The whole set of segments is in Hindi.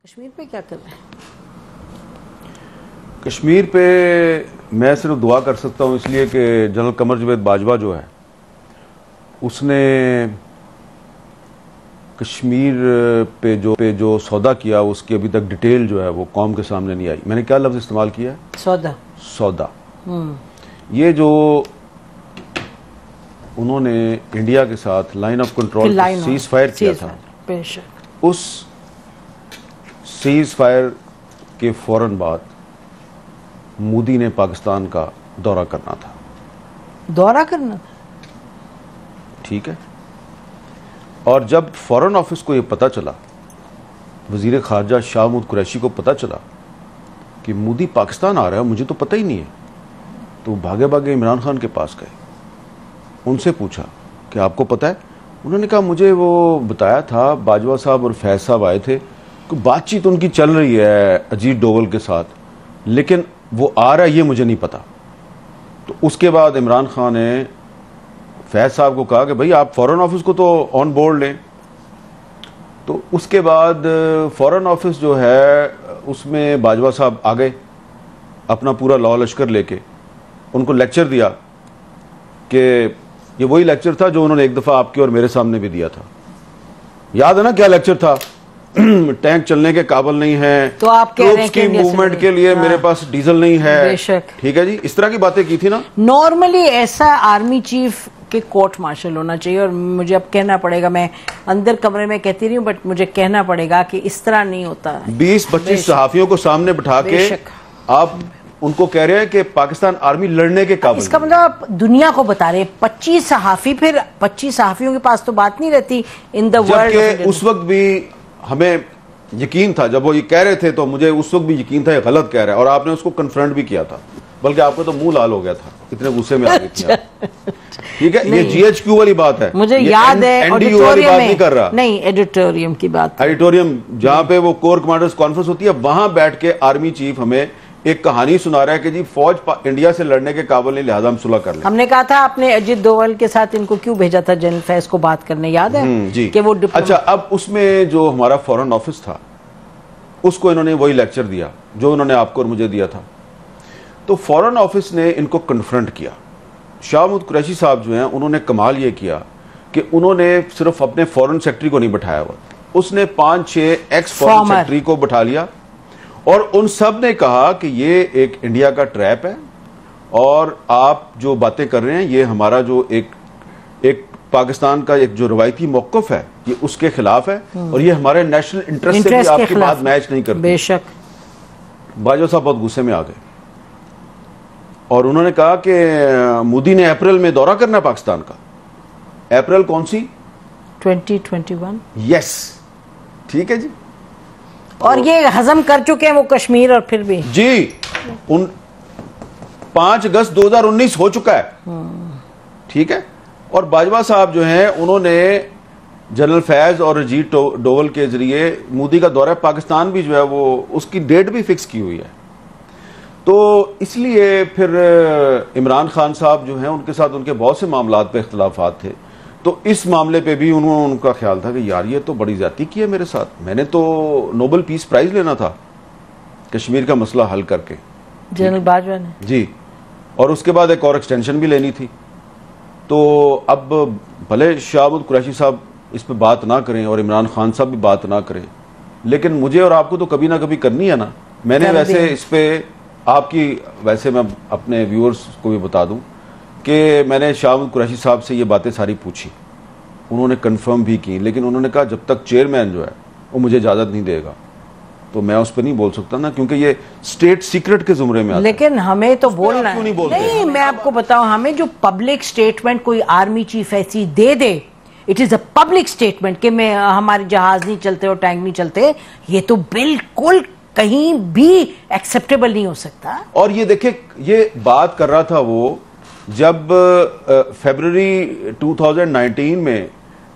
कश्मीर पे क्या कर रहे हैं? कश्मीर पे मैं सिर्फ दुआ कर सकता हूँ इसलिए कि जनरल कमर जावेद बाजवा जो है उसने कश्मीर पे जो सौदा किया उसकी अभी तक डिटेल जो है वो कौम के सामने नहीं आई। मैंने क्या लफ्ज़ इस्तेमाल किया? सौदा। ये जो उन्होंने इंडिया के साथ line of control cease fire किया था, उस सीज फायर के फौरन बाद मोदी ने पाकिस्तान का दौरा करना था। ठीक है। और जब फॉरेन ऑफिस को यह पता चला, वजीर खारजा शाह महमूद कुरैशी को पता चला कि मोदी पाकिस्तान आ रहा है, मुझे तो पता ही नहीं है, तो भागे भागे इमरान खान के पास गए, उनसे पूछा कि आपको पता है? उन्होंने कहा मुझे वो बताया था, बाजवा साहब और फैज साहब आए थे, बातचीत उनकी चल रही है अजीत डोवल के साथ, लेकिन वो आ रहा है ये मुझे नहीं पता। तो उसके बाद इमरान खान ने फैज साहब को कहा कि भाई आप फॉरेन ऑफिस को तो ऑन बोर्ड लें। तो उसके बाद फॉरेन ऑफिस जो है उसमें बाजवा साहब आ गए अपना पूरा लॉ लश्कर लेके, उनको लेक्चर दिया कि ये वही लेक्चर था जो उन्होंने एक दफ़ा आपके और मेरे सामने भी दिया था। याद है ना क्या लेक्चर था? टैंक चलने के काबिल नहीं है, तो आप कह रहे हैं कि मूवमेंट के लिए मेरे पास डीजल नहीं है। ठीक है जी, इस तरह की बातें की थी ना। नॉर्मली ऐसा आर्मी चीफ के कोर्ट मार्शल होना चाहिए, और मुझे अब कहना पड़ेगा, मैं अंदर कमरे में कहती रही हूँ बट मुझे कहना पड़ेगा कि इस तरह नहीं होता। 20-25 सहाफियों को सामने बिठा के आप उनको कह रहे हैं कि पाकिस्तान आर्मी लड़ने के काबिल। इसका मतलब आप दुनिया को बता रहे हैं 25 सहाफी, फिर 25 सहाफियों के पास तो बात नहीं रहती इन द वर्ल्ड। उस वक्त भी हमें यकीन था, जब वो ये कह रहे थे तो मुझे उस वक्त भी यकीन था ये गलत कह रहा है, और आपने उसको कन्फ्रंट भी किया था, बल्कि आपको तो मुंह लाल हो गया था, इतने गुस्से में आ गई थी। ठीक है, ये GHQ वाली बात है, मुझे याद है NDU वाली बात नहीं कर रहा, नहीं एडिटोरियम की बात, एडिटोरियम जहां पे वो कोर कमांडर्स कॉन्फ्रेंस होती है, वहां बैठ के आर्मी चीफ हमें एक कहानी सुना रहा है कि जी फौज इंडिया से लड़ने के काबिल नहीं, लिहाजा हम सुलह कर लें। हमने कहा था आपने अजीत डोवल के साथ इनको क्यों भेजा था जनरल फैज को बात करने, याद है? जी। कि वो अच्छा, अब उसमें जो हमारा फॉरेन ऑफिस था उसको इन्होंने वही लेक्चर दिया जो उन्होंने आपको और मुझे दिया था। तो फॉरेन ऑफिस ने इनको कन्फ्रंट किया। शाह महमूद कुरैशी साहब जो हैं उन्होंने कमाल ये किया कि उन्होंने सिर्फ अपने फॉरेन सेक्रेटरी को नहीं बिठाया हुआ, उसने 5-6 एक्स फॉरेन सेक्रेटरी को बिठा लिया, और उन सब ने कहा कि ये एक इंडिया का ट्रैप है, और आप जो बातें कर रहे हैं ये हमारा जो एक पाकिस्तान का एक जो रवायती मौक़िफ़ है ये उसके खिलाफ है, और ये हमारे नेशनल इंटरेस्ट से भी आपकी बात मैच नहीं करती। बेशक। बाजवा साहब बहुत गुस्से में आ गए और उन्होंने कहा कि मोदी ने अप्रैल में दौरा करना है पाकिस्तान का। अप्रैल कौन सी? 2021। यस, ठीक है जी। और ये हजम कर चुके हैं वो कश्मीर, और फिर भी जी 5 अगस्त 2019 हो चुका है। ठीक है। और बाजवा साहब जो हैं उन्होंने जनरल फैज और अजीत डोवल के जरिए मोदी का दौरा पाकिस्तान भी जो है वो उसकी डेट भी फिक्स की हुई है। तो इसलिए फिर इमरान खान साहब जो हैं उनके साथ उनके बहुत से मामलात पे इख्तलाफात थे, तो इस मामले पे भी उनका ख्याल था कि यार ये तो बड़ी ज्यादती की है मेरे साथ, मैंने तो नोबेल पीस प्राइज लेना था कश्मीर का मसला हल करके, जनरल बाजवा ने जी, और उसके बाद एक और एक्सटेंशन भी लेनी थी। तो अब भले शाह महमूद कुरैशी साहब इस पे बात ना करें और इमरान खान साहब भी बात ना करें, लेकिन मुझे और आपको तो कभी ना कभी करनी है ना। मैंने वैसे इस पे आपकी, वैसे मैं अपने व्यूअर्स को भी बता दूं कि मैंने शाह महमूद कुरैशी साहब से ये बातें सारी पूछी, उन्होंने कंफर्म भी की, लेकिन उन्होंने कहा जब तक चेयरमैन जो है वो मुझे इजाज़त नहीं देगा तो मैं उस पर नहीं बोल सकता ना, क्योंकि ये स्टेट सीक्रेट के जुमरे में आता है। लेकिन हमें तो बोलना है। नहीं बोलते? नहीं, मैं आपको बताऊं, हमें जो पब्लिक स्टेटमेंट कोई आर्मी चीफ ऐसी दे, it is a public statement कि मैं हमारे जहाज नहीं चलते और टैंक नहीं चलते, ये तो बिल्कुल कहीं भी एक्सेप्टेबल नहीं हो सकता। और ये देखिए, ये बात कर रहा था वो जब फरवरी 2019 में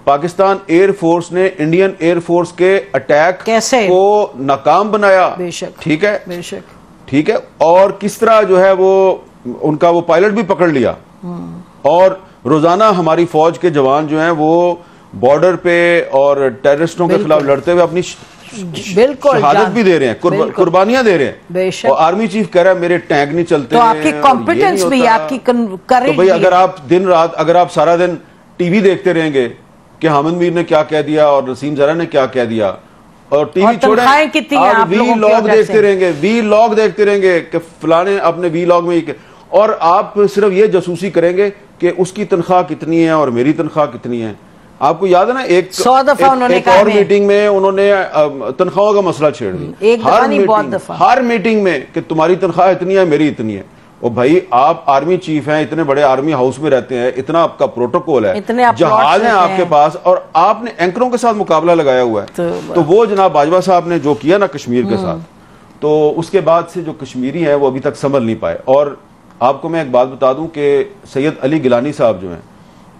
पाकिस्तान एयरफोर्स ने इंडियन एयरफोर्स के अटैक को नाकाम बनाया। बेशक। ठीक है, बेशक, ठीक है। और किस तरह जो है वो उनका वो पायलट भी पकड़ लिया, और रोजाना हमारी फौज के जवान जो हैं वो बॉर्डर पे और टेररिस्टों के खिलाफ लड़ते हुए अपनी बिल्कुल शहादत भी दे रहे हैं, कुर्बानियां दे रहे हैं, और आर्मी चीफ कह रहा है मेरे टैंक नहीं चलते। तो आपकी कॉम्पिटेंस भी, आपकी करेज तो भाई अगर आप दिन रात, अगर आप सारा दिन टीवी देखते रहेंगे कि हामिद मीर ने क्या कह दिया और नसीम जरा ने क्या कह दिया, और टीवी छोड़े आप वीलॉग देखते रहेंगे, वीलॉग देखते रहेंगे कि फलाने अपने वीलॉग में, और आप सिर्फ ये जासूसी करेंगे कि उसकी तनख्वाह कितनी है और मेरी तनख्वाह कितनी है। आपको याद है ना, एक और मीटिंग में उन्होंने तनख्वाहों का मसला छेड़ दिया, हर मीटिंग में कि तुम्हारी तनख्वाह इतनी है, मेरी इतनी है। और भाई आप आर्मी चीफ हैं, इतने बड़े आर्मी हाउस में रहते हैं, इतना आपका प्रोटोकॉल है, जहाज है आपके पास, और आपने एंकरों के साथ मुकाबला लगाया हुआ है। तो वो जनाब बाजवा साहब ने जो किया ना कश्मीर के साथ, तो उसके बाद से जो कश्मीरी हैं वो अभी तक संभल नहीं पाए। और आपको मैं एक बात बता दूं कि सैयद अली गिलानी साहब जो हैं,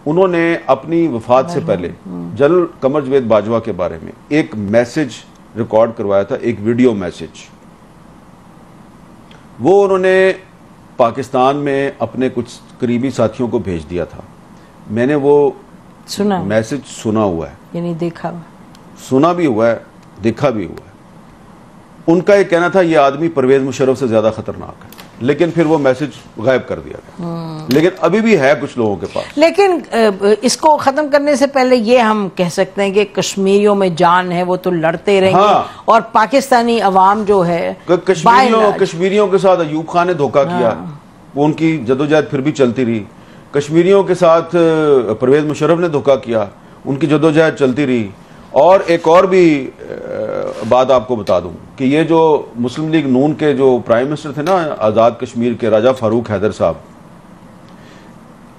उन्होंने अपनी वफात से पहले जनरल कमर जवेद बाजवा के बारे में एक मैसेज रिकॉर्ड करवाया था, एक वीडियो मैसेज। वो उन्होंने पाकिस्तान में अपने कुछ करीबी साथियों को भेज दिया था। मैंने वो सुना, मैसेज सुना हुआ है, यानी देखा, सुना भी हुआ है, देखा भी हुआ है। उनका ये कहना था ये आदमी परवेज मुशर्रफ से ज्यादा खतरनाक है, लेकिन फिर वो मैसेज गायब कर दिया गया। लेकिन अभी भी है कुछ लोगों के पास। लेकिन इसको खत्म करने से पहले ये हम कह सकते हैं कि कश्मीरियों में जान है, वो तो लड़ते रहेंगे। हाँ। और पाकिस्तानी अवाम जो है, कश्मीरियों के साथ अयूब खान ने धोखा किया, वो उनकी जदोजहद फिर भी चलती रही। कश्मीरियों के साथ परवेज मुशर्रफ ने धोखा किया, उनकी जदोजहद चलती रही। और एक और भी बात आपको बता दूं कि ये जो मुस्लिम लीग नून के जो प्राइम मिनिस्टर थे ना आजाद कश्मीर के, राजा फारूक हैदर साहब,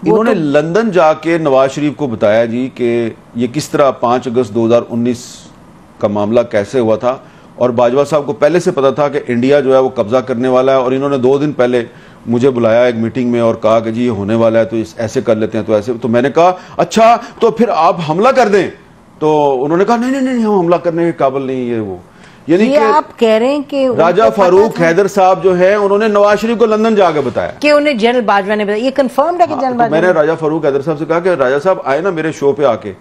इन्होंने लंदन जाके नवाज शरीफ को बताया जी कि ये किस तरह 5 अगस्त 2019 का मामला कैसे हुआ था। और बाजवा साहब को पहले से पता था कि इंडिया जो है वो कब्जा करने वाला है, और इन्होंने 2 दिन पहले मुझे बुलाया एक मीटिंग में और कहा कि जी ये होने वाला है, तो ऐसे कर लेते हैं, तो ऐसे। तो मैंने कहा अच्छा तो फिर आप हमला कर दें। तो उन्होंने कहा नहीं नहीं नहीं, हम हमला करने के काबिल नहीं है वो। यानी कि आप कह रहे हैं कि राजा फारूक हैदर साहब जो है, उन्होंने नवाज शरीफ को लंदन जाकर बताया कि उन्हें जनरल बाजवा ने बताया। ये कंफर्म है कि जनरल बाजवा? मैंने राजा फारूक हैदर साहब से कहा कि राजा साहब आए ना मेरे शो पे आके,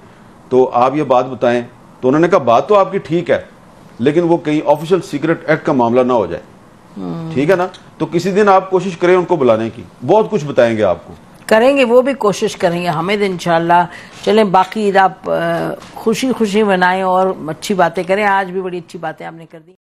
तो आप ये बात बताएं। तो उन्होंने कहा बात तो आपकी ठीक है, लेकिन वो कहीं ऑफिशियल सीक्रेट एक्ट का मामला ना हो जाए, ठीक है ना। तो किसी दिन आप कोशिश करें उनको बुलाने की, बहुत कुछ बताएंगे आपको। करेंगे, वो भी कोशिश करेंगे हमें इंशाल्लाह। चलें, बाकी आप खुशी खुशी मनाएं और अच्छी बातें करें। आज भी बड़ी अच्छी बातें आपने कर दी।